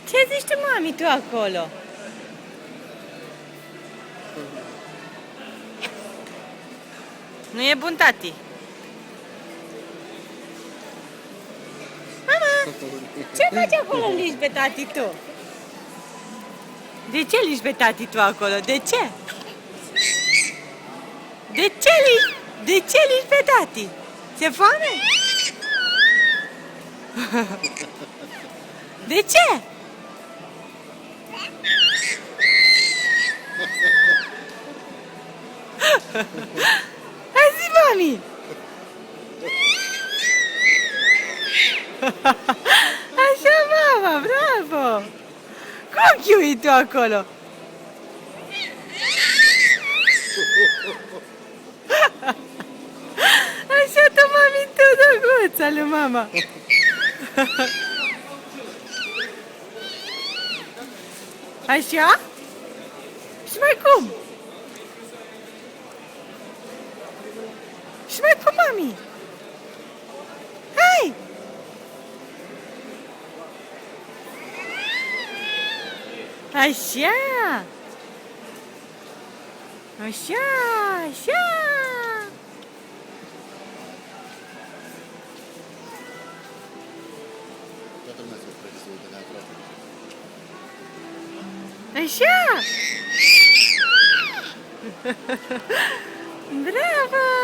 Ce zici tu, mami, tu acolo? Nu e bun, tati? Mama, ce faci acolo, liși pe tati tu? De ce liși pe tati tu acolo? De ce? De ce liși pe tati? Ți-e foame? De ce? Hai zi, mami! Așa, mama, bravo! Cum chiui tu acolo? Așa tu, mami, tu, drăguța lui mama! Așa? Și mai cum? Și mai cum, mami? Hai! Așa! Așa, așa! Toată lumea se oprește să uite de aproape. Așa! Bravo!